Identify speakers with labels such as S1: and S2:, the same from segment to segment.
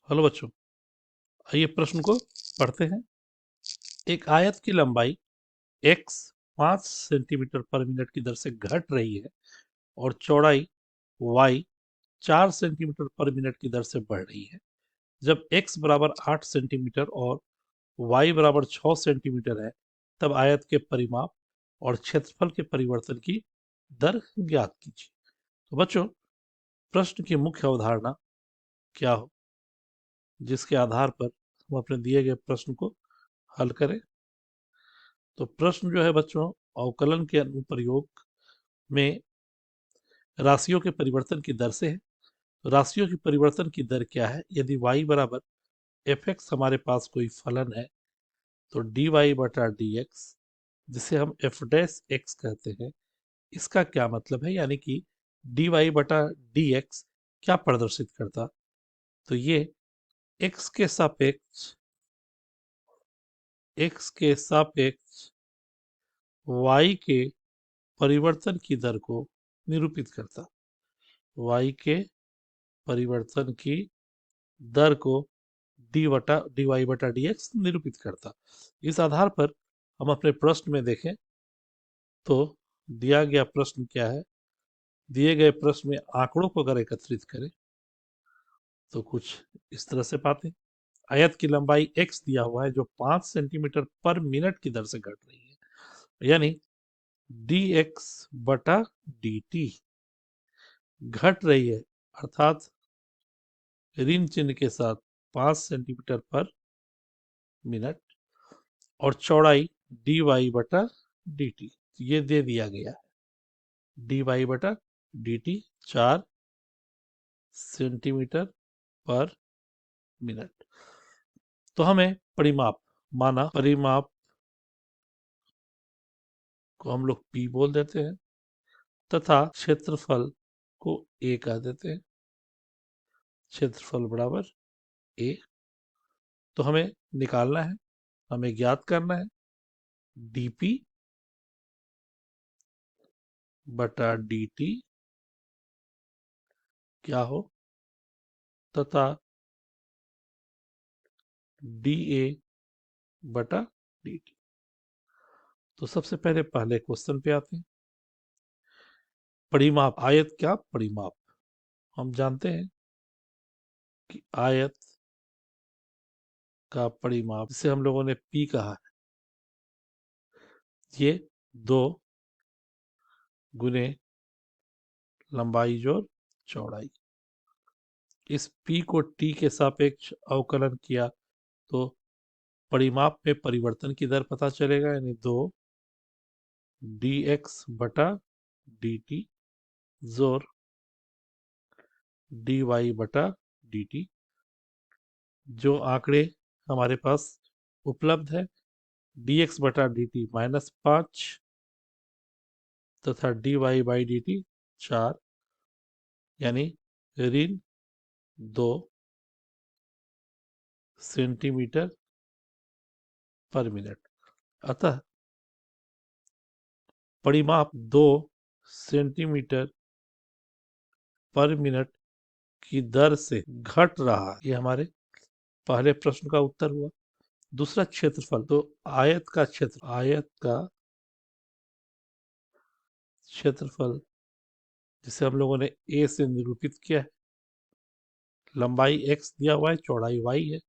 S1: Hello बच्चों, आइए प्रश्न को पढ़ते हैं। एक आयत की लंबाई x 5 सेंटीमीटर पर मिनट की दर से घट रही है और चौड़ाई y 4 सेंटीमीटर पर मिनट की दर से बढ़ रही है। जब x बराबर 8 सेंटीमीटर और y बराबर 6 सेंटीमीटर है, तब आयत के परिमाप और क्षेत्रफल के परिवर्तन की दर ज्ञात कीजिए। तो बच्चों, प्रश्न की मुख्य अवधारणा क्या हो, जिसके आधार पर हम अपने दिए गए प्रश्न को हल करें। तो प्रश्न जो है बच्चों, अवकलन के अनुप्रयोग में राशियों के परिवर्तन की दर से है। तो राशियों की परिवर्तन की दर क्या है? यदि y बराबर एफ एक्स हमारे पास कोई फलन है, तो डी वाई बटा डी एक्स, जिसे हम एफ डैश एक्स कहते हैं, इसका क्या मतलब है? यानी कि डी वाई बटा डी एक्स क्या प्रदर्शित करता? तो ये x के सापेक्ष y के परिवर्तन की दर को निरूपित करता। y के परिवर्तन की दर को डी वाई बटा डी एक्स निरूपित करता। इस आधार पर हम अपने प्रश्न में देखें तो दिया गया प्रश्न क्या है। दिए गए प्रश्न में आंकड़ों को अगर एकत्रित करें तो कुछ इस तरह से पाते हैं। आयत की लंबाई x दिया हुआ है जो 5 सेंटीमीटर पर मिनट की दर से घट रही है, यानी डी एक्स बटा डी टी घट रही है, अर्थात ऋण चिन्ह के साथ 5 सेंटीमीटर पर मिनट, और चौड़ाई डी वाई बटा डी टी ये दे दिया गया है। डी वाई बटा डी टी 4 सेंटीमीटर पर मिनट। तो हमें परिमाप को हम लोग P बोल देते हैं तथा क्षेत्रफल को A कह देते हैं। क्षेत्रफल बराबर A। तो हमें निकालना है, हमें ज्ञात करना है dP बटा dt क्या हो, तथा dA बटा dt। तो सबसे पहले क्वेश्चन पे आते हैं। परिमाप, आयत क्या परिमाप, हम जानते हैं कि आयत का परिमाप, जिसे हम लोगों ने P कहा है, ये 2 गुने लंबाई जोड़ चौड़ाई। इस P को T के सापेक्ष अवकलन किया तो परिमाप में परिवर्तन की दर पता चलेगा, यानी 2 dx बटा dt जोर dy बटा dt। जो आंकड़े हमारे पास उपलब्ध है, dx बटा dt -5 तथा dy बाई dt 4, यानी ऋण 2 सेंटीमीटर पर मिनट। अतः परिमाप 2 सेंटीमीटर पर मिनट की दर से घट रहा है। ये हमारे पहले प्रश्न का उत्तर हुआ। दूसरा क्षेत्रफल, तो आयत का क्षेत्रफल जिसे हम लोगों ने a से निरूपित किया है, लंबाई x दिया हुआ है, चौड़ाई y है,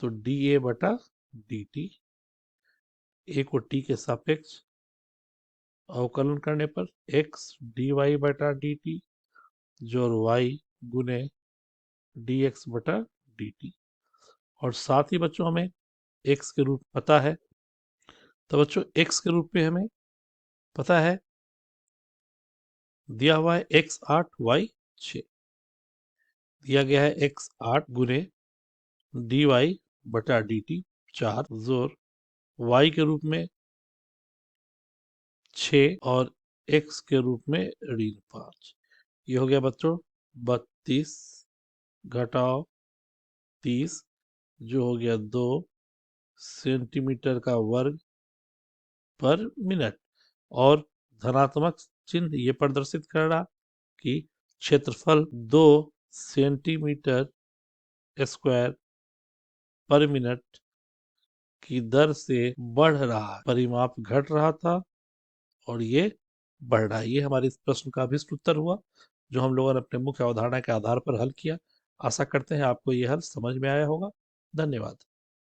S1: तो dA बटा dt, a को t के सापेक्ष अवकलन करने पर x dy बटा dt जोड़ y गुने dx बटा dt। और साथ ही बच्चों हमें x के रूप पता है, तो बच्चों x के रूप में हमें पता है, दिया हुआ है x 8 y 6, दिया गया है x 8 गुने dy बटा dt 4 जोर y के रूप में 6 और x के रूप में ऋण 5। ये हो गया बच्चों 32 घटाओ 30, जो हो गया 2 सेंटीमीटर का वर्ग पर मिनट। और धनात्मक चिन्ह ये प्रदर्शित कर रहा कि क्षेत्रफल 2 सेंटीमीटर स्क्वायर पर मिनट की दर से बढ़ रहा है। परिमाप घट रहा था और ये बढ़ रहा है। ये हमारे इस प्रश्न का अभिष्ट उत्तर हुआ, जो हम लोगों ने अपने मुख्य अवधारणा के आधार पर हल किया। आशा करते हैं आपको ये हल समझ में आया होगा। धन्यवाद।